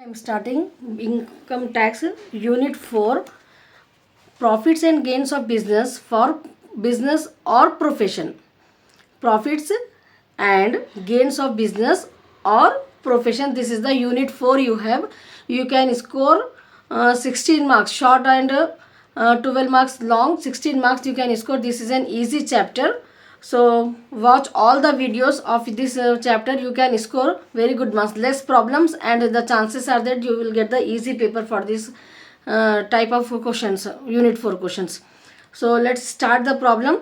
I am starting income tax unit 4, profits and gains of business for business or profession. Profits and gains of business or profession. This is the unit 4 you have. You can score 16 marks short and 12 marks long. 16 marks you can score. This is an easy chapter. So watch all the videos of this chapter. You can score very good marks, less problems, and the chances are that you will get the easy paper for this type of questions, unit 4 questions. So let's start the problem.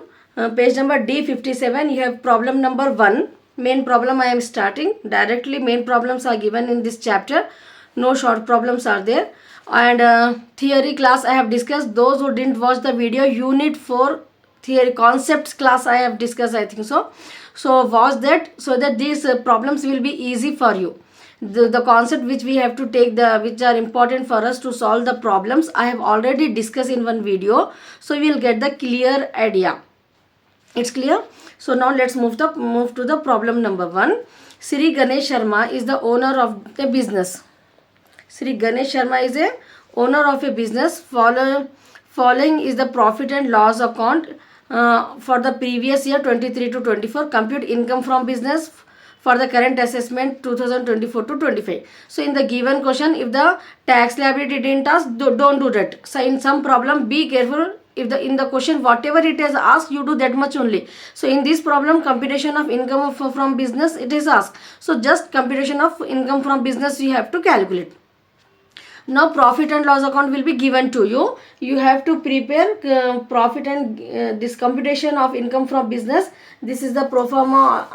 Page number D57, you have problem number 1. Main problem I am starting. Directly main problems are given in this chapter. No short problems are there. And theory class I have discussed. Those who didn't watch the video, unit 4 theory concepts class I have discussed, I think so watch that, so that these problems will be easy for you. The concept which we have to take, which are important for us to solve the problems, I have already discussed in one video, so we will get the clear idea. It's clear? So now let's move to the problem number 1. Sri Ganesh Sharma is the owner of the business. Sri Ganesh Sharma is a owner of a business. Following is the profit and loss account for the previous year 23 to 24. Compute income from business for the current assessment 2024 to 25. So in the given question, if the tax liability didn't ask, don't do that. So in some problem, be careful. If in the question whatever it has asked, you do that much only. So in this problem, computation of income from business it is asked. So just computation of income from business you have to calculate. Now profit and loss account will be given to you. You have to prepare profit and this computation of income from business. This is the pro forma.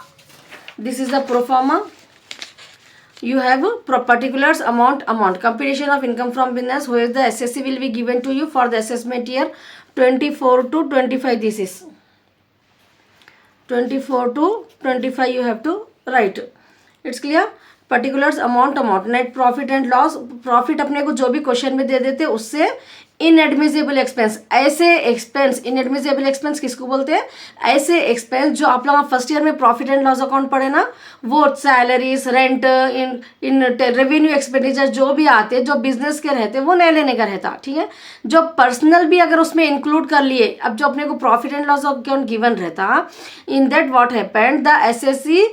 You have particulars, amount. Computation of income from business, where the SSC will be given to you for the assessment year 24 to 25. This is 24 to 25 you have to write. It's clear? Particulars amount net profit and loss. Profit अपने को जो भी question में दे देते उससे inadmissible expense, ऐसे expense, inadmissible expense किसको बोलते हैं? ऐसे एक्सपेंस जो आप लोग फर्स्ट ईयर में प्रॉफिट एंड लॉस अकाउंट पढ़े ना, वो salaries, rent, in revenue expenditure जो भी आते जो बिजनेस के रहते वो नहीं लेने का रहता. ठीक है, जो पर्सनल भी अगर उसमें इंक्लूड कर लिए, अब जो अपने को profit and loss account given रहता, in that what happened, the SSC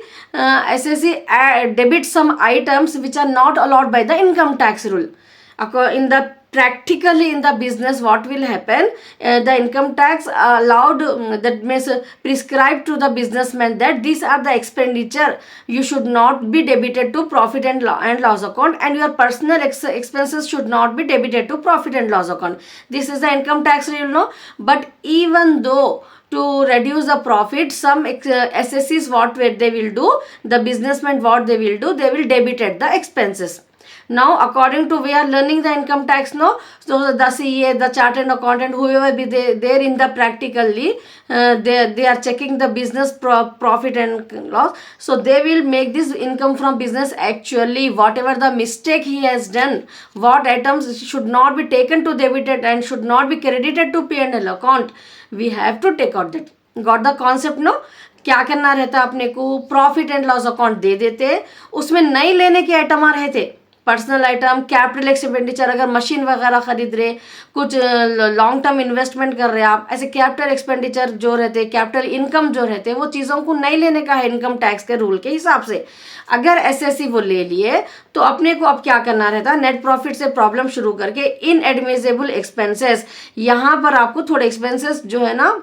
debit some items which are not allowed by the income tax rule. In the practically in the business, what will happen? The income tax allowed, that means prescribed to the businessman that these are the expenditure you should not be debited to profit and loss account, and your personal expenses should not be debited to profit and loss account. This is the income tax rule, no? But even though to reduce the profit, some SSCs what they will do, the businessman what they will do, they will debited the expenses. Now according to we are learning the income tax, no? So the CA, the chartered accountant, whoever be there in the practically, they are checking the business profit and loss. So they will make this income from business. Actually whatever the mistake he has done, what items should not be taken to debited and should not be credited to P&L account, we have to take out that. Got the concept, no? क्या करना रहता अपने को? Profit and loss account दे देते, उसमें नई लेने के आइटम आ रहे थे, पर्सनल आइटम, कैपिटल एक्सपेंडिचर, अगर मशीन वगैरह खरीद रहे, कुछ लॉन्ग टर्म इन्वेस्टमेंट कर रहे हैं आप, ऐसे कैपिटल एक्सपेंडिचर जो रहते, कैपिटल इनकम जो रहते, वो चीज़ों को नहीं लेने का है इनकम टैक्स के रूल के हिसाब से. अगर SSC वो ले लिए तो अपने को अब क्या करना रहता? नेट प्रॉफिट से प्रॉब्लम शुरू करके इनएडमिसिबल एक्सपेंसेस, यहाँ पर आपको थोड़े एक्सपेंसेस जो है ना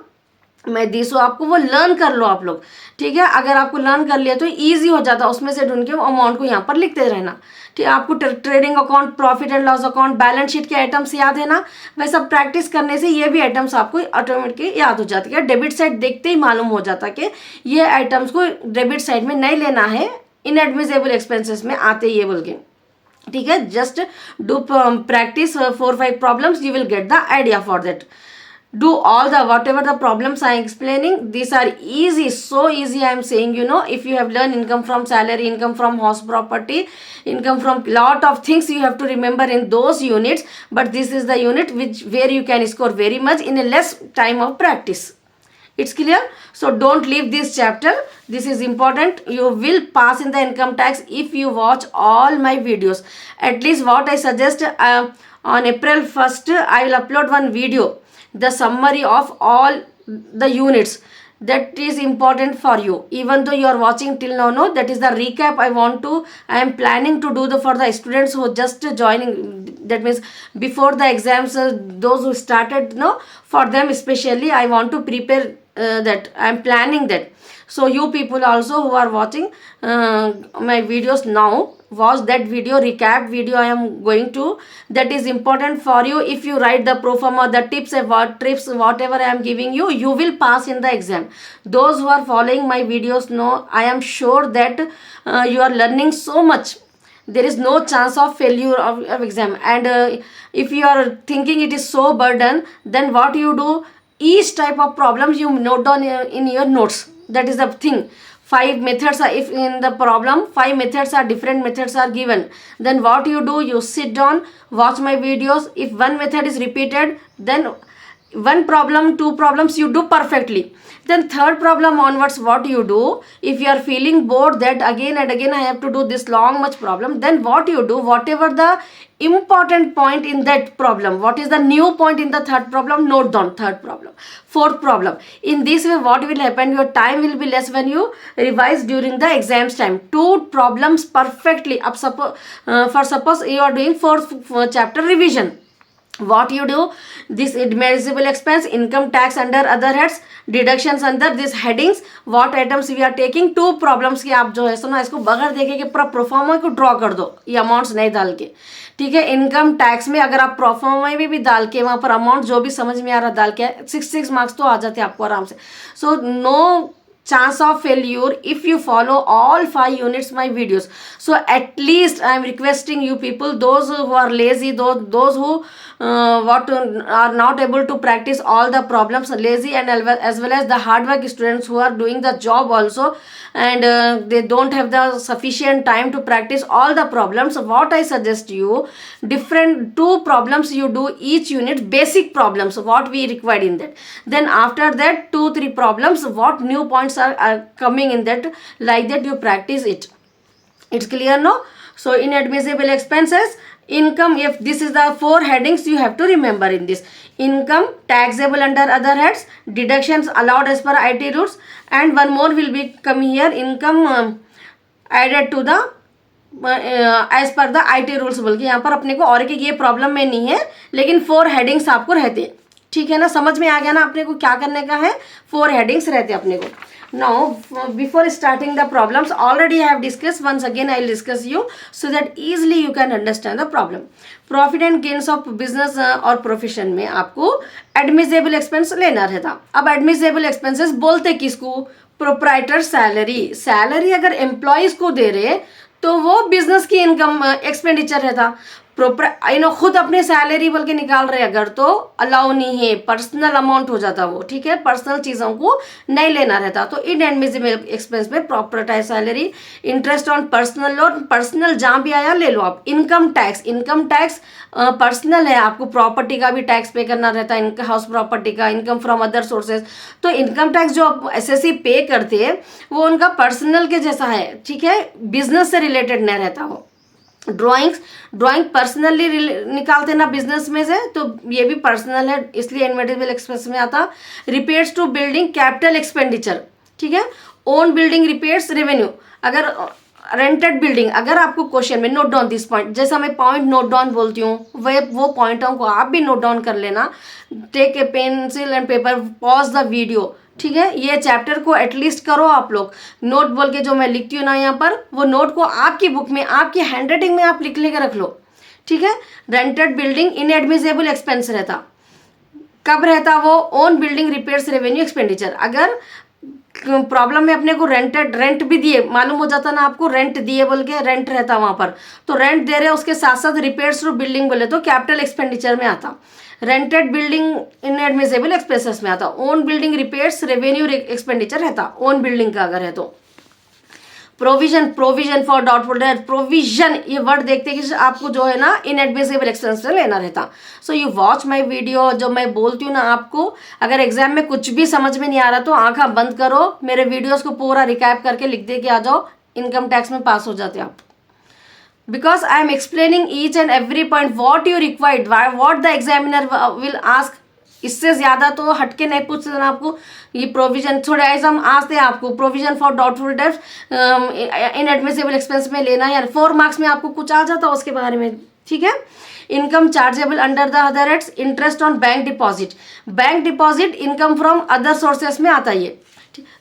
मैं दी, सो आपको वो लर्न कर लो आप लोग. ठीक है, अगर आपको लर्न कर लिया तो ईजी हो जाता, उसमें से ढूंढ के वो अमाउंट को यहाँ पर लिखते रहना. ठीक है, आपको trading account, profit and loss account, balance sheet के आइटम्स याद है ना, वैसा प्रैक्टिस करने से ये भी आइटम्स आपको ऑटोमेटिकली याद हो जाती है. डेबिट साइड देखते ही मालूम हो जाता कि ये आइटम्स को डेबिट साइड में नहीं लेना है, इनएडमिसिबल एक्सपेंसेस में आते ये बोल के. ठीक है, just do practice 4-5 problems, you will get the idea for that. Do all the whatever the problems I am explaining, these are easy, so easy I am saying, you know. If you have learned income from salary, income from house property, income from lot of things you have to remember in those units, but this is the unit where you can score very much in a less time of practice. It's clear? So don't leave this chapter. This is important. You will pass in the income tax if you watch all my videos. At least what I suggest, on April 1st, I will upload one video, the summary of all the units. That is important for you. Even though you are watching till now, no, that is the recap I am planning to do for the students who just joining. That means before the exams, those who started, no, for them especially I want to prepare that. I am planning that. So you people also who are watching my videos now, watch that video, recap video I am going to. That is important for you. If you write the pro forma, the tips, whatever I am giving you, you will pass in the exam. Those who are following my videos know, I am sure that you are learning so much. There is no chance of failure of exam. And if you are thinking it is so burden, then what you do, each type of problems you note down in your notes. That is the thing. 5 methods are, if in the problem 5 methods are, different methods are given, then what you do, you sit down, watch my videos. If one method is repeated, then one problem, 2 problems you do perfectly. Then third problem onwards, what you do, if you are feeling bored that again and again I have to do this long much problem, then what you do, whatever the important point in that problem, what is the new point in the third problem, note down third problem, fourth problem. In this way, what will happen, your time will be less when you revise during the exams time. 2 problems perfectly up. Suppose you are doing 4th chapter revision, what you do, this admissible expense, income tax under other heads, deductions अंदर this headings, what items we are taking, 2 problems की आप जो है सुनो इसको बगैर देखे कि पूरा प्रोफार्मा को ड्रॉ कर दो, ये अमाउंट्स नहीं डाल के, ठीक है। इनकम टैक्स में अगर आप प्रोफार्मा में भी डाल के वहाँ पर अमाउंट जो भी समझ में आ रहा डाल के 6 मार्क्स तो आ जाते हैं आपको आराम से. So no chance of failure if you follow all 5 units my videos. So at least I am requesting you people, those who are lazy, those who are not able to practice all the problems, lazy, and as well as the hard work students who are doing the job also, and they don't have the sufficient time to practice all the problems. What I suggest you, different 2 problems you do each unit, basic problems what we required in that, then after that 2-3 problems what new points are coming in that, like that you practice it. It's clear, no? So inadmissible expenses, income, if this is the 4 headings you have to remember in this: income taxable under other heads, deductions allowed as per IT rules, and one more will be come here, income added to the as per the IT rules. बल्कि यहाँ पर अपने को और एक ये problem में नहीं है, लेकिन 4 हेडिंग्स आपको रहते हैं, ठीक है ना? समझ में आ गया ना अपने को क्या करने का है? 4 हेडिंग्स रहते हैं अपने को. Now before starting the problems, already I have discussed, once again I will discuss you so that easily you can understand the problem. Profit and gains of business और प्रोफेशन में आपको एडमिसेबल एक्सपेंस लेना रहता. अब admissible expenses बोलते किसको? Proprietor salary. Salary अगर employees को दे रहे तो वो बिजनेस की इनकम एक्सपेंडिचर रहता. खुद अपने सैलरी बोल के निकाल रहे अगर तो अलाउ नहीं है, पर्सनल अमाउंट हो जाता वो, ठीक है, पर्सनल चीज़ों को नहीं लेना रहता. तो इनएडमिसिबल एक्सपेंस में proprietor's salary, interest on personal loan, personal जहाँ भी आया ले लो आप. इनकम टैक्स पर्सनल है, आपको प्रॉपर्टी का भी टैक्स पे करना रहता है, हाउस प्रॉपर्टी का, इनकम फ्रॉम अदर सोर्सेज. तो इनकम टैक्स जो आप SSC पे करते हैं वो उनका पर्सनल के जैसा है, ठीक है, बिजनेस से रिलेटेड नहीं रहता वो. ड्राइंग पर्सनली निकालते ना बिजनेस में से, तो ये भी पर्सनल है, इसलिए इनएडमिसिबल एक्सपेंस में आता. Repairs to building capital expenditure, ठीक है. ओन बिल्डिंग रिपेयर्स रेवेन्यू, अगर रेंटेड बिल्डिंग, अगर आपको क्वेश्चन में नोट डाउन दिस पॉइंट, जैसा मैं पॉइंट नोट डाउन बोलती हूँ वो पॉइंटों को आप भी नोट डाउन कर लेना. Take a pencil and paper, pause the video, ठीक है. ये चैप्टर को एटलीस्ट करो आप लोग. नोट बोल के जो मैं लिखती हूँ ना यहाँ पर, वो नोट को आपकी बुक में, आपकी हैंड राइटिंग में आप लिख लेकर रख लो, ठीक है. रेंटेड बिल्डिंग इनएडमिसिबल एक्सपेंस रहता. कब रहता वो? Own building repairs revenue expenditure. अगर प्रॉब्लम में अपने को रेंट भी दिए, मालूम हो जाता ना आपको, रेंट दिए बोल के रेंट रहता वहाँ पर, तो रेंट दे रहे उसके साथ साथ रिपेयर्स टू बिल्डिंग बोले तो कैपिटल एक्सपेंडिचर में आता. रेंटेड बिल्डिंग इनएडमिसिबल एक्सपेंसेस में आता. Own building repairs revenue expenditure रहता ओन बिल्डिंग का अगर है तो. Provision, provision for doubtful debt, provision, ये वर्ड देखते कि आपको जो है ना इनएडमिसिबल एक्सपेंस में लेना रहता। So you watch my video, जो मैं बोलती हूँ ना आपको, अगर एग्जाम में कुछ भी समझ में नहीं आ रहा तो आंखा बंद करो, मेरे वीडियोस को पूरा रिकैप करके लिख दे के आ जाओ, इनकम टैक्स में पास हो जाते आप। Because I am explaining each and every point what you required, what the examiner will ask. इससे ज़्यादा तो हटके नहीं पूछते ना आपको। ये प्रोविजन थोड़े ऐसा हम आते हैं आपको, provision for doubtful debts inadmissible expense में लेना है, 4 मार्क्स में आपको कुछ आ जाता उसके बारे में, ठीक है। Income chargeable under the other rates, interest on bank deposit, bank deposit income from other sources में आता है ये।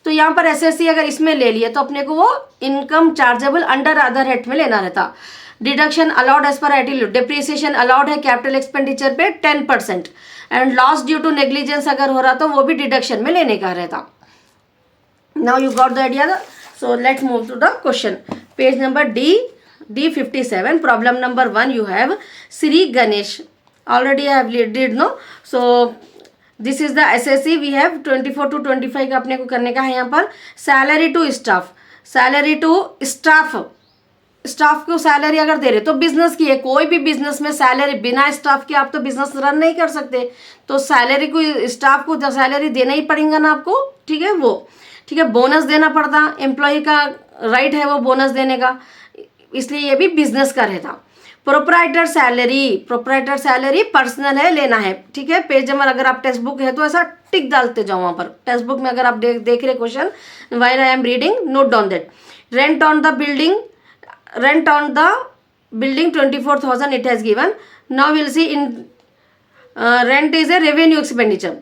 तो यहाँ पर एसएससी अगर इसमें ले लिए तो अपने को वो income chargeable under other head में लेना रहता। Deduction allowed as per IT, depreciation allowed है कैपिटल एक्सपेंडिचर पे 10%, and loss due to negligence अगर हो रहा तो वो भी डिडक्शन में लेने का रहता। Now you got the idea. So let's move to the question, page number D57, problem number 1 you have Sri Ganesh, already I have did no, so this is the SSC, we have 24 to 25 का अपने को करने का है। यहाँ पर salary to staff, salary to staff, staff को salary अगर दे रहे तो बिजनेस की है, कोई भी बिजनेस में सैलरी बिना स्टाफ के आप तो बिजनेस रन नहीं कर सकते, तो सैलरी को, स्टाफ को सैलरी देना ही पड़ेगा ना आपको, ठीक है। वो ठीक है, बोनस देना पड़ता, एम्प्लॉय का राइट है वो बोनस देने का, इसलिए ये भी बिजनेस का रहता। Proprietor salary, proprietor salary personal है, लेना है, ठीक है। पेज नंबर अगर आप टेक्स्ट बुक है तो ऐसा टिक डालते जाओ वहाँ पर, टेक्स्ट बुक में अगर आप देख रहे question, while I am reading note down that. Rent on the building, rent on the building 24,000 it has given. Now will see in rent is a revenue expenditure.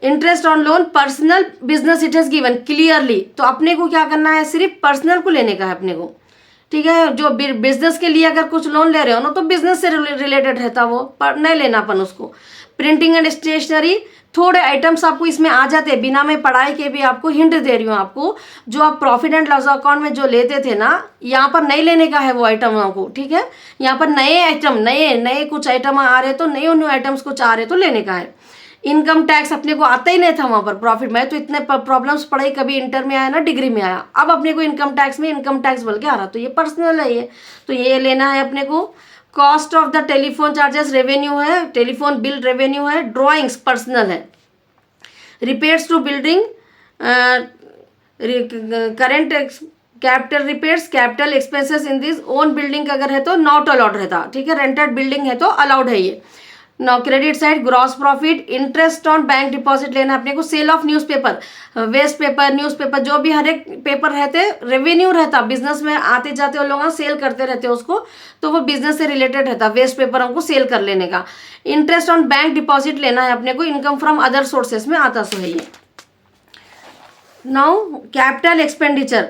Interest on loan personal business it has given clearly, तो अपने को क्या करना है, सिर्फ personal को लेने का है अपने को, ठीक है। जो बिजनेस के लिए अगर कुछ लोन ले रहे हो ना तो बिजनेस से रिलेटेड रहता वो, पर नहीं लेना अपन उसको। प्रिंटिंग एंड स्टेशनरी, थोड़े आइटम्स आपको इसमें आ जाते हैं, बिना मैं पढ़ाई के भी आपको हिंट दे रही हूँ आपको, जो आप प्रॉफिट एंड लॉस अकाउंट में जो लेते थे ना, यहाँ पर नहीं लेने का है वो आइटम आपको, ठीक है। यहाँ पर नए आइटम, नए कुछ आइटम आ रहे तो नए न्यू आइटम्स कुछ आ रहे तो लेने का है। इनकम टैक्स अपने को आता ही नहीं था वहाँ पर, प्रॉफिट में तो इतने प्रॉब्लम्स पढ़ाई, कभी इंटर में आया ना डिग्री में आया, अब अपने को इनकम टैक्स में इनकम टैक्स बोल के आ रहा, तो ये पर्सनल है ये, तो ये लेना है अपने को। Cost of the telephone charges revenue है, टेलीफोन बिल रेवेन्यू है। ड्रॉइंग्स पर्सनल है। Repairs to building, current capital repairs, capital expenses in this own building अगर है तो नॉट अलाउड रहता, ठीक है। रेंटेड बिल्डिंग है तो अलाउड है ये। Now credit side, gross profit, interest on bank deposit लेना अपने को। Sale of newspaper, waste paper, newspaper, जो भी हर एक पेपर रहते रेवेन्यू रहता, बिजनेस में आते जाते वो लोग सेल करते रहते उसको, तो वो बिजनेस से रिलेटेड रहता, वेस्ट पेपर हमको सेल कर लेने का। इंटरेस्ट ऑन बैंक डिपॉजिट लेना है अपने को, इनकम फ्रॉम अदर सोर्सेस में आता सो है ये। Now capital expenditure,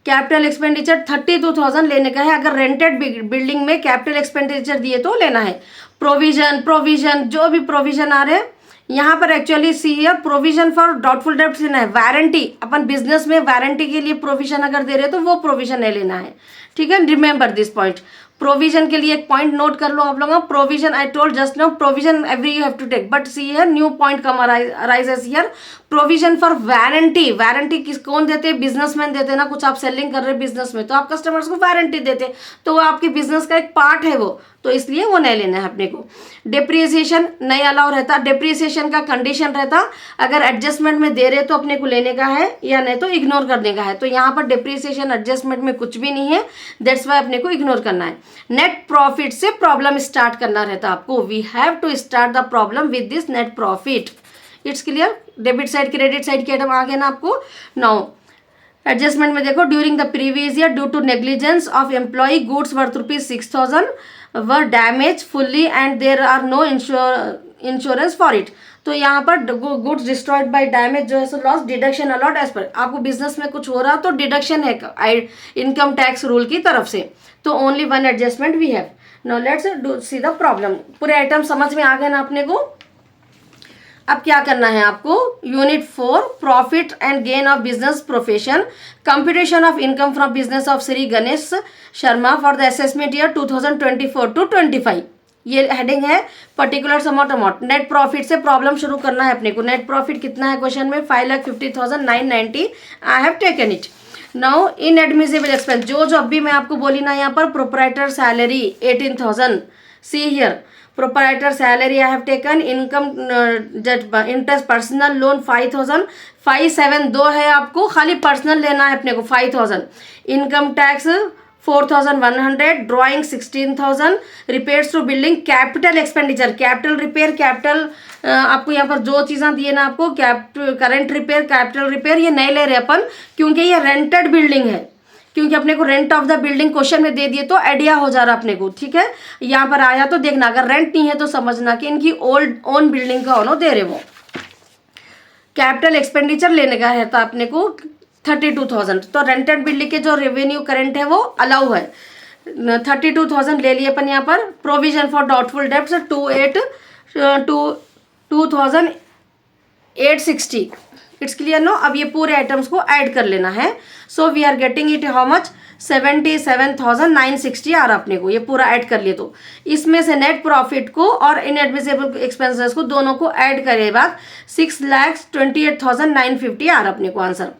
capital expenditure 32,000 लेने का है, अगर रेंटेड बिल्डिंग में कैपिटल एक्सपेंडिचर दिए तो लेना है। प्रोविजन, जो भी प्रोविजन आ रहे हैं यहाँ पर, actually see here provision for doubtful debts लेना है। वारंटी, अपन बिजनेस में वारंटी के लिए प्रोविजन अगर दे रहे हैं तो वो प्रोविजन नहीं लेना है, ठीक है। रिमेंबर दिस पॉइंट, प्रोविजन के लिए एक पॉइंट नोट कर लो आप लोग। Provision I told just now, provision every you have to take, but see here new point come arises here. Provision for warranty, warranty किस कौन देते हैं, बिजनेसमैन देते हैं ना, कुछ आप सेलिंग कर रहे हैं बिजनेस में तो आप कस्टमर्स को वारंटी देते, तो वो आपके बिजनेस का एक पार्ट है वो, तो इसलिए वो नहीं लेना है अपने को। डिप्रिसिएशन नहीं अलाउ रहता, डिप्रिसिएशन का कंडीशन रहता, अगर एडजस्टमेंट में दे रहे तो अपने को लेने का है या नहीं तो इग्नोर करने का है, तो यहाँ पर डिप्रिसिएशन एडजस्टमेंट में कुछ भी नहीं है, दैट्स वाई अपने को इग्नोर करना है। नेट प्रॉफिट से प्रॉब्लम स्टार्ट करना रहता आपको, we have to start the problem with this net profit. It's clear. Debit side credit side के आइटम आ गए ना आपको। नाउ एडजस्टमेंट में देखो, during the previous year due to negligence of employ goods worth ₹6,000 were damage fully and there are no insurance for it, तो यहाँ पर गुड्स डिस्ट्रॉयड बाय डैमेज जो है so loss, deduction allowed as per, आपको business में कुछ हो रहा तो डिडक्शन है इनकम टैक्स रूल की तरफ से, तो only one adjustment we have. Now let's do see the problem. पूरे आइटम समझ में आ गए ना अपने को। अब क्या करना है आपको, unit 4 profit and gain of business profession, computation of income from business of Shri Ganesh Sharma for the assessment year 2024 to 25, ये हेडिंग है। पर्टिकुलर अमाउंट नेट प्रॉफिट से प्रॉब्लम शुरू करना है अपने को। नेट प्रॉफिट कितना है क्वेश्चन में, 5,50,990, I have taken it. Now inadmissible expense, जो अभी मैं आपको बोली ना यहाँ पर proprietor salary 18,000, see here proprietor salary I have taken, income interest personal loan 5,000, 5,7 दो है आपको, खाली पर्सनल लेना है अपने को 5,000, income tax 4,100, drawing 16,000, repairs to building, capital expenditure, capital repair, capital आपको यहाँ पर जो चीज़ें दिए ना आपको, करंट रिपेयर, कैपिटल रिपेयर, ये नहीं ले रहे अपन क्योंकि ये रेंटेड बिल्डिंग है, क्योंकि अपने को rent of the building question में दे दिए तो आइडिया हो जा रहा अपने को, ठीक है। यहाँ पर आया तो देखना, अगर रेंट नहीं है तो समझना कि इनकी ओल्ड ओन बिल्डिंग का ओनर दे रहे वो। कैपिटल एक्सपेंडिचर लेने का रहता अपने को 32,000, तो रेंटेड बिल्डिंग के जो रेवेन्यू करंट है वो अलाउ है, 32,000 ले लिए अपन यहाँ पर। Provision for doubtful debts 2,860, it's clear no. अब ये पूरे आइटम्स को ऐड कर लेना है, so we are getting it how much, 77,960 आ रहा अपने को, ये पूरा ऐड कर लिए तो इसमें से नेट प्रॉफिट को और इनएडमिसिबल एक्सपेंसेस को दोनों को ऐड करे बाद 6,28,950 आ रहा अपने को आंसर,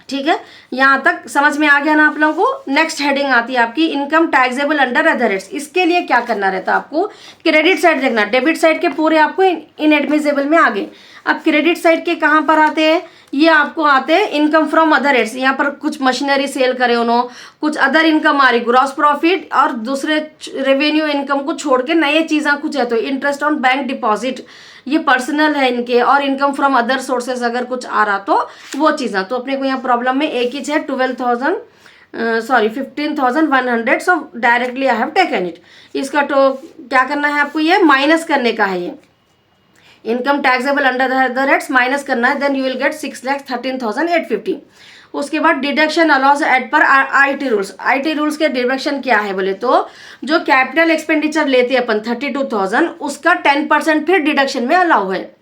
ठीक है। यहाँ तक समझ में आ गया ना आप लोगों को। नेक्स्ट हेडिंग आती है आपकी income taxable under other rates. इसके लिए क्या करना रहता है आपको, क्रेडिट साइड देखना, डेबिट साइड के पूरे आपको इनएडमिसिबल में आगे। अब क्रेडिट साइड के कहाँ पर आते हैं, ये आपको आते हैं इनकम फ्रॉम अदर रेट्स, यहाँ पर कुछ मशीनरी सेल करे उन्होंने, कुछ अदर इनकम आ रही, ग्रॉस प्रॉफिट और दूसरे रेवेन्यू इनकम को छोड़ के नए चीज़ें कुछ है, तो इंटरेस्ट ऑन बैंक डिपॉजिट ये पर्सनल है इनके, और इनकम फ्रॉम अदर सोर्सेस अगर कुछ आ रहा तो वो चीज़ें, तो अपने को यहाँ प्रॉब्लम में एक ही है 15,100, सो directly I have taken it. इसका तो क्या करना है आपको, ये माइनस करने का है, ये income taxable under the rates minus करना है, देन यू विल गेट 6,13,850। उसके बाद डिडक्शन अलाउज एट पर आईटी रूल्स। आईटी रूल्स के डिडक्शन क्या है बोले तो, जो कैपिटल एक्सपेंडिचर लेते हैं अपन 32,000, उसका 10% फिर डिडक्शन में अलाउ है,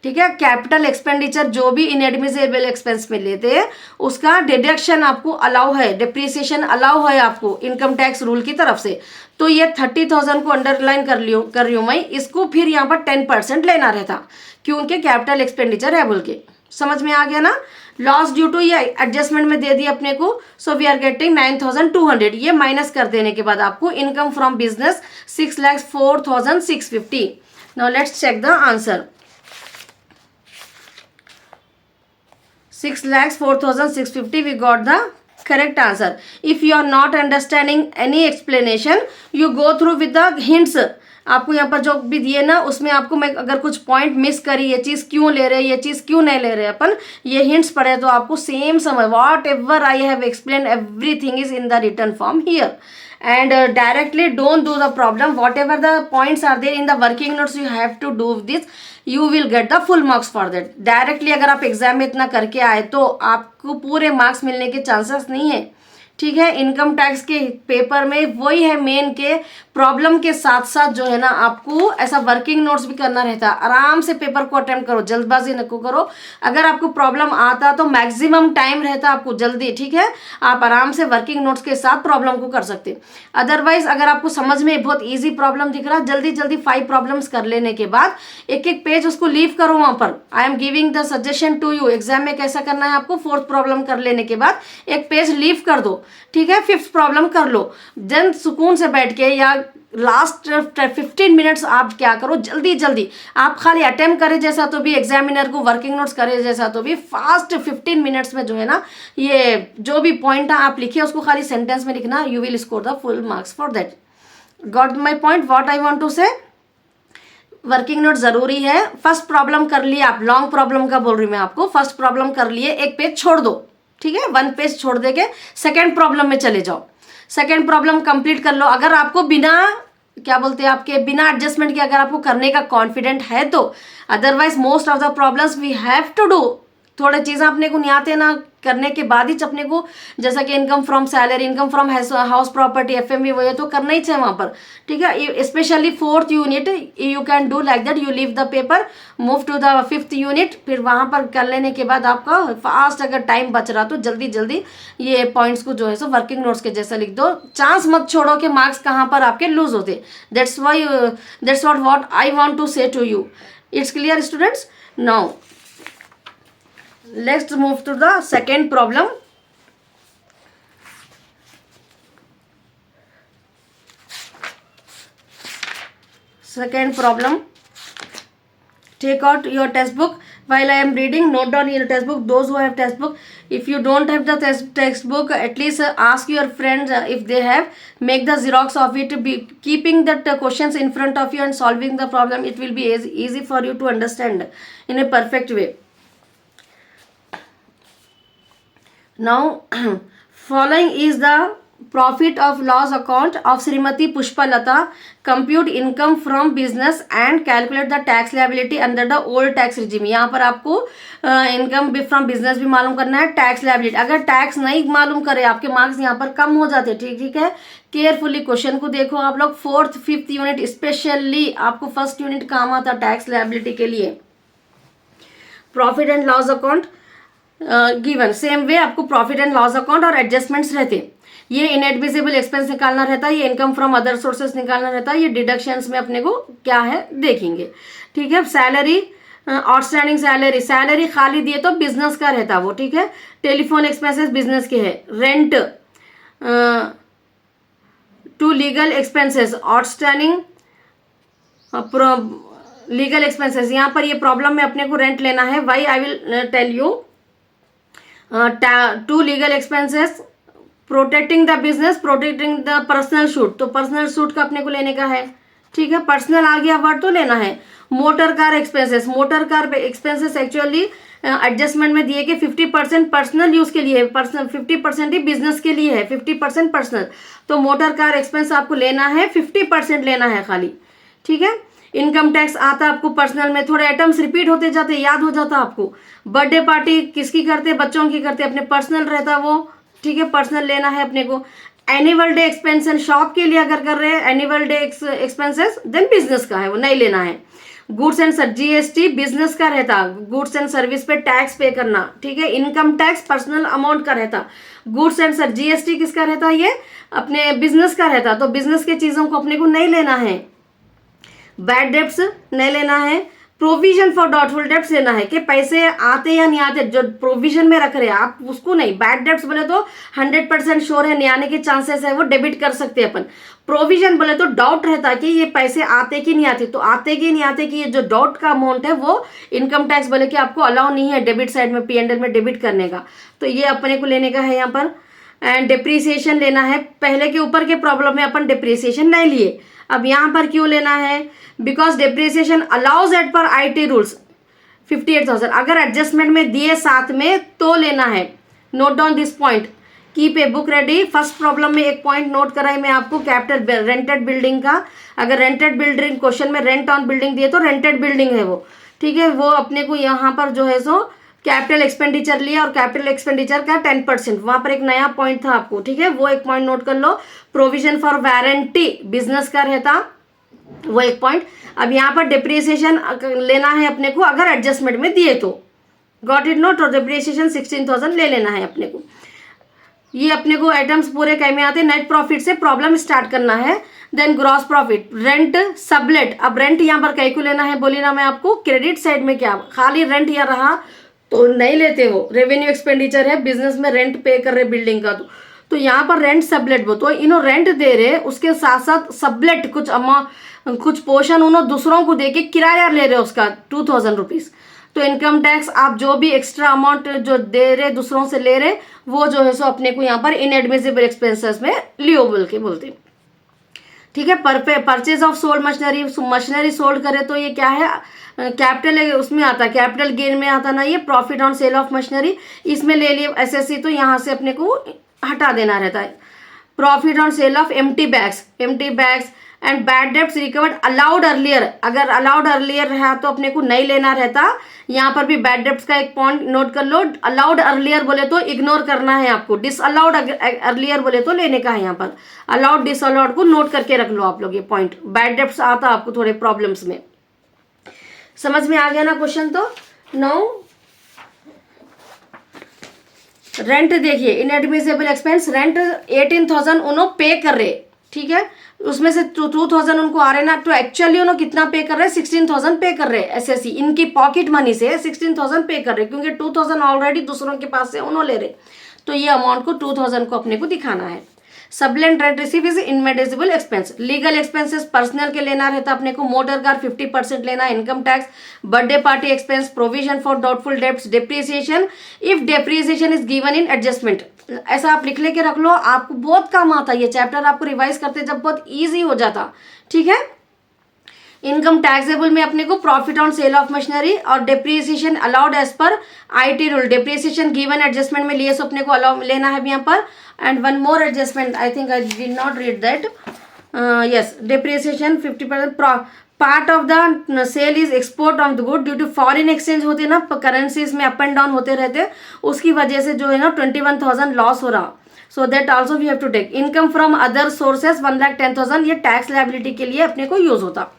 ठीक है। कैपिटल एक्सपेंडिचर जो भी इनएडमिसिबल एक्सपेंस में लेते हैं उसका डिडक्शन आपको अलाउ है, डिप्रिसिएशन अलाउ है आपको इनकम टैक्स रूल की तरफ से। तो ये 30,000 को अंडरलाइन कर रही हूँ मैं, इसको फिर यहाँ पर 10% लेना रहता क्योंकि कैपिटल एक्सपेंडिचर है बोल के, समझ में आ गया ना। लॉस ड्यू टू ये एडजस्टमेंट में दे दिया अपने को, सो वी आर गेटिंग 9,200, ये माइनस कर देने के बाद आपको income from business 6,04,650। Now let's check the answer, 6,04,650 we got the correct answer. If you are not understanding any explanation, you go through with the hints. आपको यहाँ पर जो भी दिए ना उसमें आपको मैं अगर कुछ पॉइंट मिस करी, ये चीज़ क्यों ले रहे, ये चीज़ क्यों नहीं ले रहे अपन, ये हिंट्स पढ़े तो आपको सेम समझ, whatever I have explain everything is in the written form here, and directly don't do the problem, whatever the points are there in the working notes you have to do this, you will get the full marks for that. Directly अगर आप exam में इतना करके आए तो आपको पूरे marks मिलने के चांसेस नहीं है, ठीक है। इनकम टैक्स के पेपर में वही है मेन के प्रॉब्लम के साथ साथ जो है ना आपको ऐसा वर्किंग नोट्स भी करना रहता है। आराम से पेपर को अटेम्प्ट करो, जल्दबाजी न करो। अगर आपको प्रॉब्लम आता तो मैक्सिमम टाइम रहता आपको जल्दी, ठीक है, आप आराम से वर्किंग नोट्स के साथ प्रॉब्लम को कर सकते। अदरवाइज अगर आपको समझ में बहुत ईजी प्रॉब्लम दिख रहा, जल्दी जल्दी 5 प्रॉब्लम्स कर लेने के बाद एक एक पेज उसको लीव करो वहाँ पर। I am giving the suggestion to you, exam में कैसा करना है आपको, 4th प्रॉब्लम कर लेने के बाद एक पेज लीव कर दो, ठीक है, 5th प्रॉब्लम कर लो, जन सुकून से बैठ के, या लास्ट 15 मिनट्स आप क्या करो, जल्दी जल्दी आप खाली अटेम्प्ट करें जैसा तो भी, एग्जामिनर को वर्किंग नोट्स करे जैसा तो भी, फास्ट 15 मिनट्स में जो है ना ये जो भी पॉइंट आप लिखे उसको खाली सेंटेंस में लिखना, you will score the full marks for that. Got my point, what I want to say, working note जरूरी है। फर्स्ट प्रॉब्लम कर लिए आप, लॉन्ग प्रॉब्लम का बोल रही मैं आपको, फर्स्ट प्रॉब्लम कर लिए, एक पेज छोड़ दो, ठीक है, 1 पेज छोड़ दे के सेकेंड प्रॉब्लम में चले जाओ, सेकेंड प्रॉब्लम कंप्लीट कर लो। अगर आपको बिना क्या बोलते हैं आपके बिना एडजस्टमेंट के अगर आपको करने का कॉन्फिडेंट है तो, otherwise most of the problems we have to do, थोड़े चीज़ें अपने को नहीं आते ना करने के बाद ही अपने को, जैसा कि income from salary, income from house property, FMV वो ये तो करना ही चाहिए वहाँ पर, ठीक है। Specially 4th unit you can do like that, you leave the paper, move to the 5th unit, फिर वहाँ पर कर लेने के बाद आपका फास्ट अगर टाइम बच रहा तो जल्दी जल्दी ये पॉइंट्स को जो है सो वर्किंग नोट्स के जैसा लिख दो। चांस मत छोड़ो कि मार्क्स कहाँ पर आपके लूज होते, that's what I want to say to you. It's clear students. Now let's move to the second problem. Second problem. Take out your textbook. While I am reading, note down your textbook. Those who have textbook, if you don't have the textbook, at least ask your friends if they have. Make the xerox of it. Be keeping the questions in front of you and solving the problem. It will be easy for you to understand in a perfect way. Now, following is the profit of loss account of Srimati Pushpalata. Compute income from business and calculate the tax liability under the old tax regime. यहाँ पर आपको income from business भी मालूम करना है, tax liability. अगर tax नहीं मालूम करे आपके मार्क्स यहाँ पर कम हो जाते. ठीक है, केयरफुली क्वेश्चन को देखो आप लोग. 4th 5th यूनिट स्पेशली आपको फर्स्ट यूनिट काम आता टैक्स लायबिलिटी के लिए. Profit and loss account given same way आपको प्रॉफिट एंड लॉस अकाउंट और एडजस्टमेंट्स रहते. ये इनएडमिसिबल एक्सपेंस निकालना रहता है, ये इनकम फ्रॉम अदर सोर्सेस निकालना रहता है, ये डिडक्शंस में अपने को क्या है देखेंगे. ठीक है, सैलरी आउटस्टैंडिंग सैलरी खाली दिए तो बिजनेस का रहता वो. ठीक है, टेलीफोन एक्सपेंसेस बिजनेस के है. Rent to legal expenses outstanding legal expenses. यहाँ पर ये प्रॉब्लम में अपने को रेंट लेना है. Why I will tell you. To legal expenses protecting the business, protecting the personal suit. तो पर्सनल शूट का अपने को लेने का है. ठीक है, पर्सनल आ गया वर्ड तो लेना है. Motor car expenses, motor car expenses actually adjustment में दिए कि 50% पर्सनल यूज के लिए है, 50% ही बिजनेस के लिए है, 50% पर्सनल. तो मोटर कार एक्सपेंस आपको लेना है, 50% लेना है खाली. ठीक है, इनकम टैक्स आता है आपको पर्सनल में. थोड़े आइटम्स रिपीट होते जाते, याद हो जाता आपको. बर्थडे पार्टी किसकी करते, बच्चों की करते, अपने पर्सनल रहता वो. ठीक है, पर्सनल लेना है अपने को. एनुअल डे एक्सपेंशन शॉप के लिए अगर कर रहे हैं annual day expenses then business का है वो नहीं लेना है. गुड्स एंड जीएसटी बिजनेस का रहता, गुड्स एंड सर्विस पे टैक्स पे करना. ठीक है, इनकम टैक्स पर्सनल अमाउंट का रहता. गुड्स एंड जीएसटी किसका रहता, ये अपने बिजनेस का रहता. तो बिजनेस के चीजों को अपने को नहीं लेना है. बैड डेब्ट्स नहीं लेना है. प्रोविजन फॉर डाउटफुल डेब्ट्स लेना है कि पैसे आते या नहीं आते, जो प्रोविजन में रख रहे हैं आप उसको नहीं. बैड डेब्ट्स बोले तो 100% श्योर है, नहीं आने के चांसेस है, वो डेबिट कर सकते हैं अपन. प्रोविजन बोले तो डाउट रहता है कि ये पैसे आते कि नहीं आते. तो आते कि नहीं आते कि ये जो डाउट का अमाउंट है वो इनकम टैक्स बोले कि आपको अलाउ नहीं है डेबिट साइड में P&L में डेबिट करने का. तो ये अपने को लेने का है यहाँ पर. एंड डिप्रिसिएशन लेना है. पहले के ऊपर के प्रॉब्लम में अपन डिप्रिसिएशन नहीं लिए, अब यहाँ पर क्यों लेना है, बिकॉज डिप्रिसिएशन अलाउज एट पर IT रूल्स 58,000. अगर एडजस्टमेंट में दिए साथ में तो लेना है. Note down this point, keep a book ready. First problem में एक पॉइंट नोट कराई मैं आपको, कैपिटल रेंटेड बिल्डिंग का. अगर रेंटेड बिल्डिंग क्वेश्चन में रेंट ऑन बिल्डिंग दिए तो रेंटेड बिल्डिंग है वो. ठीक है, वो अपने को यहाँ पर जो है सो कैपिटल एक्सपेंडिचर लिया और कैपिटल एक्सपेंडिचर का 10%, वहां पर एक नया पॉइंट था आपको. ठीक है, वो एक पॉइंट नोट कर लो. प्रोविजन फॉर वारंटी बिजनेस का रहता, वो एक पॉइंट. अब यहाँ पर डिप्रिसिएशन लेना है अपने को अगर एडजस्टमेंट में दिए तो. Got it note. और डिप्रिसिएशन 16,000 ले लेना है अपने को. ये अपने को आइटम्स पूरे कई में आते. नेट प्रॉफिट से प्रॉब्लम स्टार्ट करना है. Then gross profit, rent sublet. अब रेंट यहाँ पर कई को लेना है बोली ना मैं आपको. क्रेडिट साइड में क्या खाली रेंट यहाँ रहा तो नहीं लेते, वो रेवेन्यू एक्सपेंडिचर है, बिजनेस में रेंट पे कर रहे बिल्डिंग का. तो यहाँ पर रेंट सबलेट वो तो इन्हों रेंट दे रहे, उसके साथ साथ सबलेट कुछ पोर्शन उन्होंने दूसरों को दे के किराया ले रहे उसका 2,000 रुपीज़. तो इनकम टैक्स आप जो भी एक्स्ट्रा अमाउंट जो दे रहे दूसरों से ले रहे वो जो है सो अपने को यहाँ पर इनएडमिसिबल एक्सपेंसेस में लियोबल के बोलते हैं. ठीक है, purchase of sold machinery sold करे तो ये क्या है, कैपिटल उसमें आता है, कैपिटल गेन में आता ना, ये profit on sale of machinery इसमें ले लिए SSC. तो यहाँ से अपने को हटा देना रहता है. Profit on sale of empty bags and bad debts recovered allowed earlier. अगर अलाउड अर्लियर रहा तो अपने को नहीं लेना रहता. यहाँ पर भी बैड डेब्ट्स का एक पॉइंट नोट कर लो. अलाउड अर्लियर बोले तो इग्नोर करना है आपको. डिसअलाउड अर्लियर बोले तो लेने का है. यहाँ पर अलाउड डिसअलाउड को नोट करके रख लो आप लोग. ये पॉइंट बैड डेब्ट्स आता आपको थोड़े प्रॉब्लम्स में. समझ में आ गया ना क्वेश्चन. तो नाउ रेंट देखिए, इनएडमिसिबल एक्सपेंस रेंट 18,000 उन्होंने पे कर रहे. ठीक है, उसमें से 2,000 उनको आ रहे ना. तो एक्चुअली उन्होंने कितना पे कर रहे हैं, 16,000 पे कर रहे हैं. SSC इनकी पॉकेट मनी से 16,000 पे कर रहे हैं क्योंकि 2,000 ऑलरेडी दूसरों के पास से उन्होंने ले रहे. तो ये अमाउंट को 2,000 को अपने को दिखाना है. Sublet rent receive is inadmissible expense. Legal expenses personal के लेना रहता अपने को, मोटर कार 50% लेना, income tax, birthday party expense, provision for doubtful debts, depreciation if depreciation is given in adjustment. ऐसा आप लिख लेके रख लो, आपको बहुत काम आता है ये चैप्टर, आपको रिवाइज करते जब बहुत ईजी हो जाता। ठीक है। इनकम टैक्सेबल में अपने को profit on sale of machinery और depreciation allowed as per IT rule, depreciation given adjustment में लिए, सो अपने को अलाउ लेना है यहाँ पर। And one more adjustment, I think I did not read that, yes, depreciation 50% part of the sale is export of the good due to foreign exchange होते ना, करेंसीज में अप एंड डाउन होते रहते, उसकी वजह से जो है ना 21,000 लॉस हो रहा, so that also we have to take. Income from other sources 1,10,000, ये टैक्स लायबिलिटी के लिए अपने को यूज होता।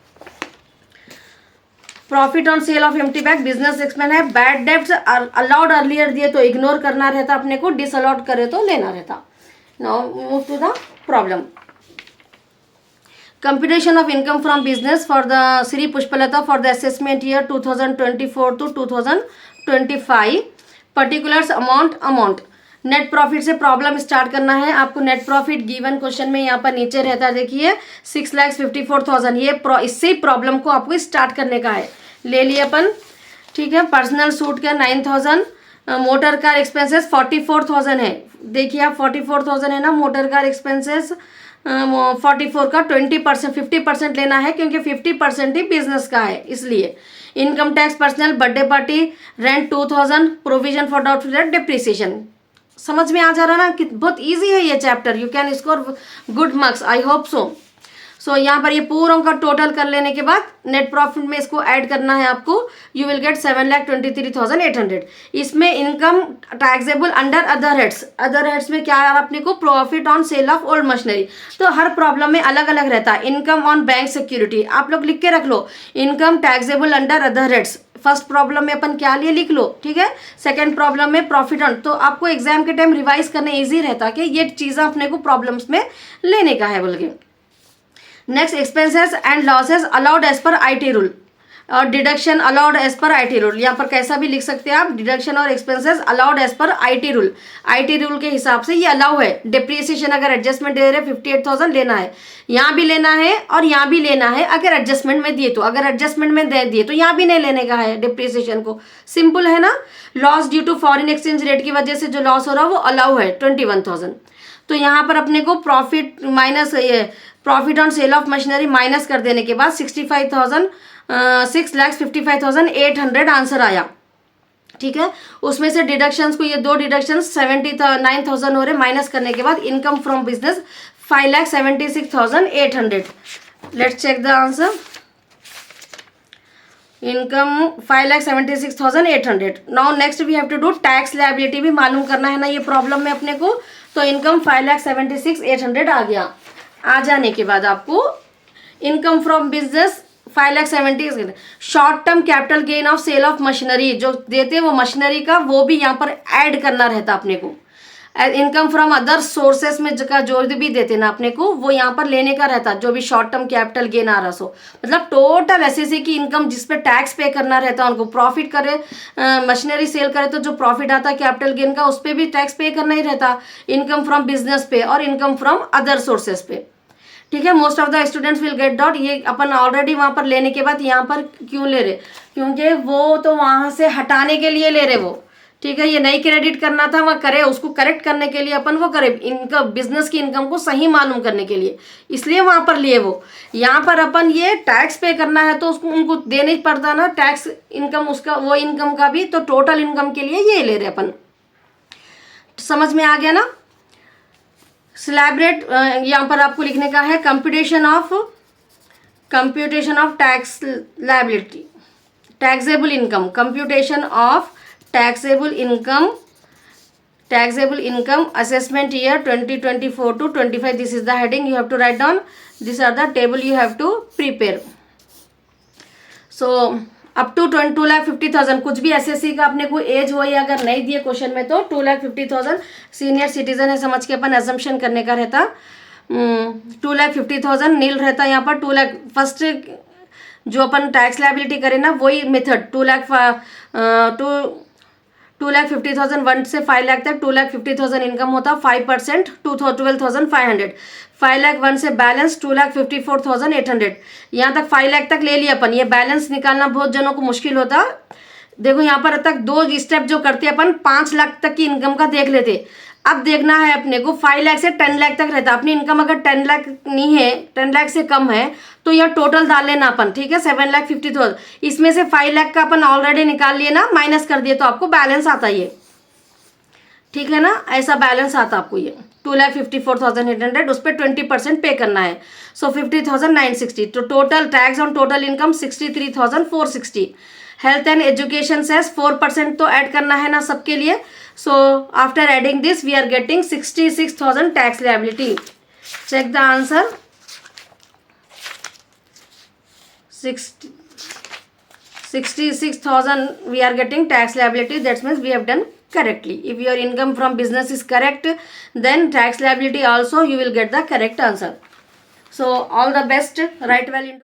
Profit on sale of empty bag business expense है। बैड डेब्ट्स अलाउड अर्लियर दिए तो इग्नोर करना रहता अपने को, डिसअलाउड करे तो लेना रहता। Now move to the problem. Computation of income from business for the Shri Pushpalata for the assessment year 2024 to 2025। Particulars amount net profit से प्रॉब्लम स्टार्ट करना है आपको। नेट प्रॉफिट गिवन क्वेश्चन में यहाँ पर नीचे रहता है, देखिए 6,54,000, ये इससे प्रॉब्लम को आपको स्टार्ट करने का है। ले लिए अपन। ठीक है। पर्सनल सूट का 9,000, मोटर कार एक्सपेंसेस 44,000 है। देखिए आप 44,000 है ना मोटर कार एक्सपेंसेस, 44 का 20% 50% लेना है, क्योंकि 50% ही बिजनेस का है इसलिए। Income tax personal, birthday party, rent 2,000, provision for doubtful debt, depreciation. समझ में आ जा रहा ना कि बहुत इजी है ये chapter, you can score good marks, I hope so. So यहाँ पर ये पूरा का टोटल कर लेने के बाद नेट प्रॉफिट में इसको ऐड करना है आपको, यू विल गेट 7,23,800। इसमें income taxable under other heads, other heads में क्या है अपने को, profit on sale of old machinery. तो हर प्रॉब्लम में अलग अलग रहता है। इनकम ऑन बैंक सिक्योरिटी, आप लोग लिख के रख लो, income taxable under other heads. First problem में अपन क्या लिए लिख लो, ठीक है। सेकंड प्रॉब्लम में प्रॉफिट ऑन, तो आपको एग्जाम के टाइम रिवाइज करने इजी रहता कि ये चीज़ें अपने को प्रॉब्लम्स में लेने का है बोल के। Next, expenses and losses allowed as per IT rule और deduction allowed as per IT rule. यहाँ पर कैसा भी लिख सकते हैं आप, डिडक्शन और expenses allowed as per IT rule. IT rule के हिसाब से ये अलाउ है। डिप्रिसिएशन अगर एडजस्टमेंट दे रहे 58,000 लेना है, यहाँ भी लेना है और यहाँ भी लेना है अगर एडजस्टमेंट में दिए तो। अगर एडजस्टमेंट में दे दिए तो यहाँ भी नहीं लेने का है डिप्रिसिएशन को, सिंपल है ना। Loss due to foreign exchange rate की वजह से जो लॉस हो रहा है वो अलाउ है 21,000। तो यहाँ पर अपने को प्रॉफिट माइनस ये profit on sale of machinery minus कर देने के बाद 6,55,800 आंसर आया। ठीक है। उसमें से डिडक्शंस को, ये दो डिडक्शंस 79,000 हो रहे, माइनस करने के बाद income from business 5,76,800। Let's check the answer. Income 5,76,800। Now next we have to do tax liability भी मालूम करना है ना ये प्रॉब्लम में अपने को। तो इनकम 5,76,800 आ गया। आ जाने के बाद आपको income from business 5,70,000। Short term capital gain of sale of machinery जो देते हैं वो मशीनरी का, वो भी यहाँ पर ऐड करना रहता अपने को। इनकम फ्रॉम अदर सोर्सेस में जो भी देते ना अपने को, वो यहाँ पर लेने का रहता, जो भी शॉर्ट टर्म कैपिटल गेन आ रहा सो, मतलब टोटल एसएससी की इनकम जिस पे टैक्स पे करना रहता उनको। प्रॉफिट करे, मशीनरी सेल करे तो जो प्रॉफिट आता है कैपिटल गेन का, उस पर भी टैक्स पे करना ही रहता, इनकम फ्रॉम बिजनेस पे और इनकम फ्रॉम अदर सोर्सेस पे। ठीक है। Most of the students will get dot. ये अपन ऑलरेडी वहाँ पर लेने के बाद यहाँ पर क्यों ले रहे, क्योंकि वो तो वहाँ से हटाने के लिए ले रहे वो। ठीक है। ये नहीं क्रेडिट करना था, वह करे, उसको करेक्ट करने के लिए अपन वो करे, इनकम बिजनेस की इनकम को सही मालूम करने के लिए, इसलिए वहाँ पर लिए वो। यहाँ पर अपन ये टैक्स पे करना है तो उसको उनको देना ही पड़ता ना टैक्स इनकम, उसका वो इनकम का भी, तो टोटल इनकम के लिए ये ले रहे अपन। समझ में आ गया ना। स्लैबरेट यहाँ पर आपको लिखने का है computation of tax liability, taxable income, computation of taxable income assessment year 2024 to 25। This is the heading you have to write down, this are the table you have to prepare. So up to 2,50,000 कुछ भी SSC का अपने को as हो या अगर नहीं दिए क्वेश्चन में तो 2,50,000 सीनियर सिटीजन है समझ के अपन एजम्पशन करने का रहता। 2,50,000 नील रहता यहाँ पर। 2 लाख फर्स्ट जो अपन टैक्स लायबिलिटी करें ना वही मेथड, 2 2,50,000 1 से 5 लाख तक 2,50,000 इनकम होता, 5% 12,500, 5 लाख 1 से बैलेंस 2,54,800, यहाँ तक 5 लाख तक ले लिया अपन। ये बैलेंस निकालना बहुत जनों को मुश्किल होता। देखो यहाँ पर तक 2 स्टेप जो करते अपन 5 लाख तक की इनकम का देख लेते। अब देखना है अपने को 5 लाख से 10 लाख तक रहता। अपनी इनकम अगर 10 लाख नहीं है, 10 लाख से कम है, तो यहाँ टोटल डाल लेना अपन, ठीक है, 7,50,000। इसमें से 5 लाख का अपन ऑलरेडी निकाल लिए ना, माइनस कर दिए, तो आपको बैलेंस आता ये, ठीक है ना, ऐसा बैलेंस आता आपको ये 2,54,800। उस पर 20% पे करना है, सो 50,960। तो total tax on total income 63,460। Health and education cess 4% तो ऐड करना है ना सबके लिए। So after adding this we are getting 66,000 tax liability. Check the answer. 66,000 we are getting tax liability. That means we have done correctly. If your income from business is correct, then tax liability also you will get the correct answer. So all the best. Write well into